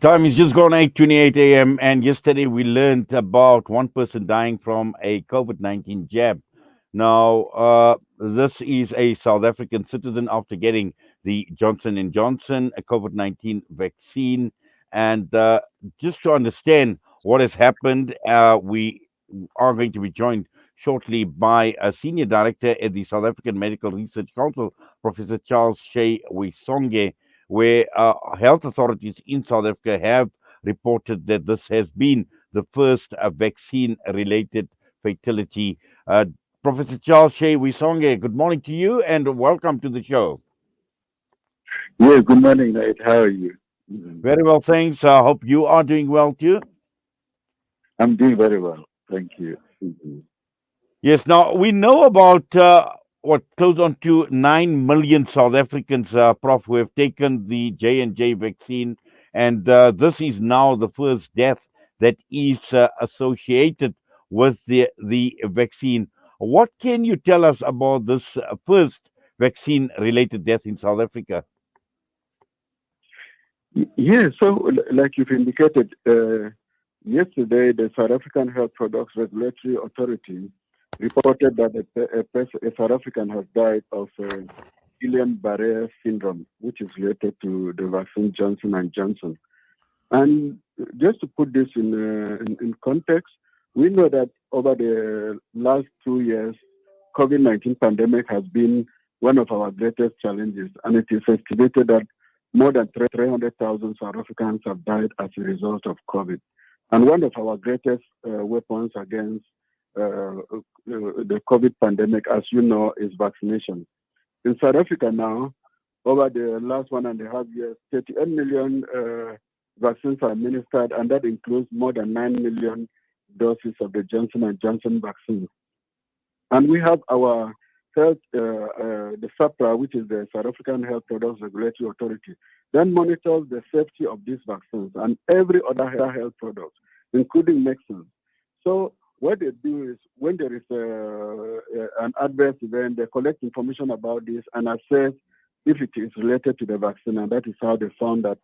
Time is just gone 8:28 a.m. And yesterday we learned about one person dying from a COVID-19 jab. Now, this is a South African citizen after getting the Johnson and Johnson a COVID-19 vaccine. And just to understand what has happened, we are going to be joined shortly by a senior director at the South African Medical Research Council, Professor Charles Shey Wiysonge, where health authorities in South Africa have reported that this has been the first vaccine related fatality. Uh, Professor Charles Shey Wiysonge, good morning to you and welcome to the show. Yes, good morning, Nate. How are you? Mhm. Very well, thanks. I hope you are doing well too. I'm doing very well. Thank you. Yes, now we know about what close on to 9 million South Africans, Prof, who have taken the J&J vaccine, and this is now the first death that is associated with the vaccine. What can you tell us about this first vaccine-related death in South Africa? Yes, so like you've indicated, yesterday the South African Health Products Regulatory Authority reported that a South African has died of Guillain-Barré syndrome, which is related to the vaccine Johnson and Johnson. And just to put this in context, we know that over the last 2 years, COVID-19 pandemic has been one of our greatest challenges, and it is estimated that more than 300,000 South Africans have died as a result of COVID. And one of our greatest weapons against the COVID pandemic, as you know, is vaccination. In South Africa now, over the last 1.5 years, 38 million vaccines are administered, and that includes more than 9 million doses of the Johnson and Johnson vaccine. And we have our health, the SAPRA, which is the South African Health Products Regulatory Authority, then monitors the safety of these vaccines and every other health product, including medicines. So what they do is when there is an adverse event, they collect information about this and assess if it is related to the vaccine, and that is how they found that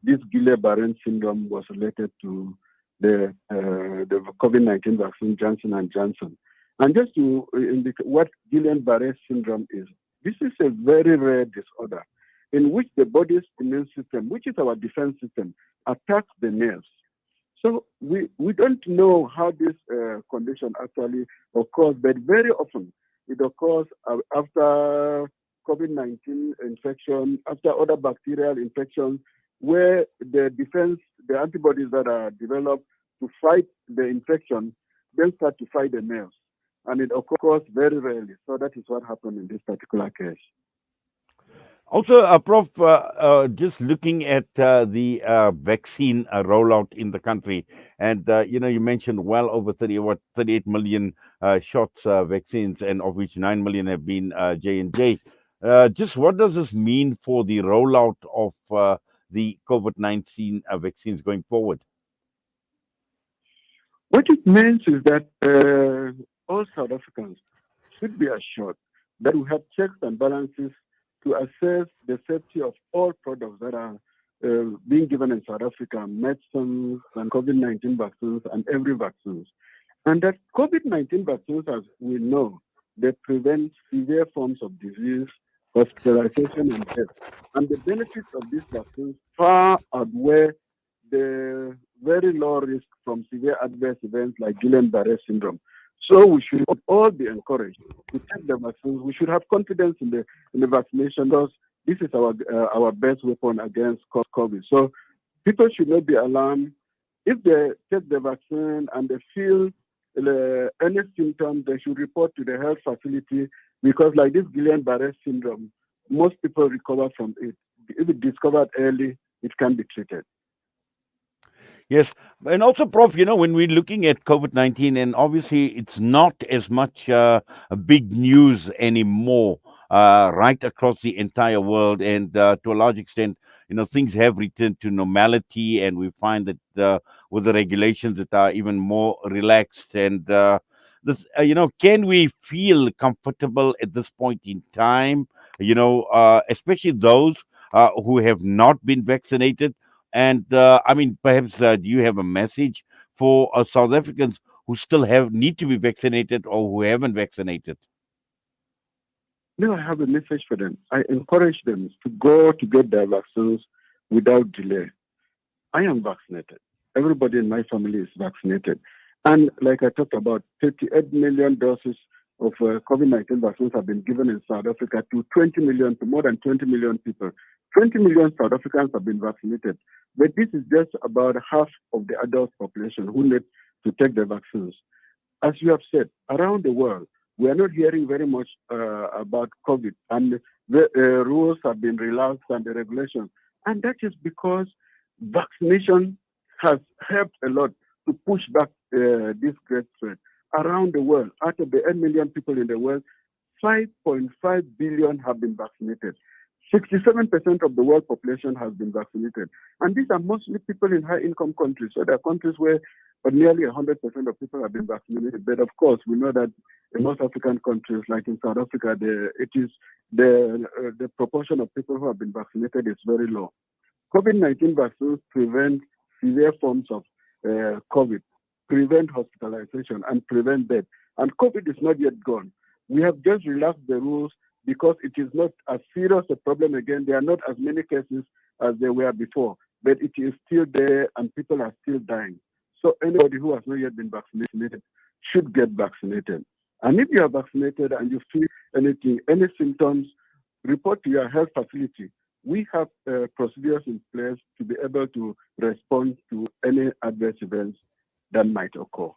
this Guillain-Barré syndrome was related to the COVID-19 vaccine Johnson and Johnson. And just to indicate what Guillain-Barré syndrome is, this is a very rare disorder in which the body's immune system, which is our defense system, attacks the nerves. So we don't know how this condition actually occurs, but very often it occurs after COVID-19 infection, after other bacterial infections, where the antibodies that are developed to fight the infection, then start to fight the nerves. And it occurs very rarely. So that is what happened in this particular case. Also, Prof, just looking at the vaccine rollout in the country, and you mentioned well over 38 million shots vaccines, and of which 9 million have been J&J. Just what does this mean for the rollout of the COVID-19 vaccines going forward? What it means is that all South Africans should be assured that we have checks and balances to assess the safety of all products that are being given in South Africa, medicines and COVID-19 vaccines and every vaccines. And that COVID-19 vaccines, as we know, they prevent severe forms of disease, hospitalization, and death. And the benefits of these vaccines far outweigh the very low risk from severe adverse events like Guillain-Barré syndrome. So we should all be encouraged to take the vaccines. We should have confidence in the vaccination because this is our best weapon against COVID. So people should not be alarmed. If they take the vaccine and they feel any symptoms, they should report to the health facility because like this Guillain-Barré syndrome, most people recover from it. If it's discovered early, it can be treated. Yes, and also, Prof, when we're looking at COVID-19, and obviously it's not as much a big news anymore, right across the entire world, and to a large extent, things have returned to normality, and we find that with the regulations that are even more relaxed, and can we feel comfortable at this point in time? Especially those who have not been vaccinated And I mean, perhaps do you have a message for South Africans who still have need to be vaccinated or who haven't vaccinated? No, I have a message for them. I encourage them to go to get their vaccines without delay. I am vaccinated. Everybody in my family is vaccinated. And like I talked about, 38 million doses of COVID-19 vaccines have been given in South Africa to 20 million, to more than 20 million people. 20 million South Africans have been vaccinated. But this is just about half of the adult population who need to take the vaccines. As you have said, around the world, we are not hearing very much about COVID, and the rules have been relaxed and the regulations. And that is because vaccination has helped a lot to push back this great threat. Around the world, out of the 8 million people in the world, 5.5 billion have been vaccinated. 67% of the world population has been vaccinated. And these are mostly people in high income countries. So there are countries where nearly 100% of people have been vaccinated. But of course, we know that in most African countries, like in South Africa, the proportion of people who have been vaccinated is very low. COVID-19 vaccines prevent severe forms of COVID, prevent hospitalization, and prevent death. And COVID is not yet gone. We have just relaxed the rules because it is not as serious a problem again. There are not as many cases as there were before, but it is still there and people are still dying. So anybody who has not yet been vaccinated should get vaccinated. And if you are vaccinated and you feel anything, any symptoms, report to your health facility. We have procedures in place to be able to respond to any adverse events that might occur.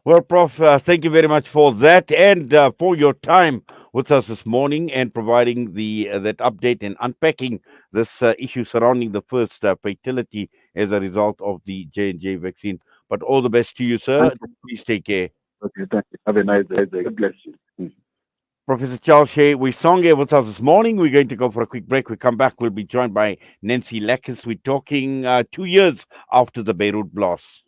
Well, Prof, thank you very much for that and for your time with us this morning and providing the that update and unpacking this issue surrounding the first fatality as a result of the J&J vaccine. But all the best to you, sir. Thank you. Please take care. Okay, thank you. Have a nice day. God bless you. Professor Charles Shey Wiysonge with us this morning. We're going to go for a quick break. We come back. We'll be joined by Nancy Lackus. We're talking 2 years after the Beirut blast.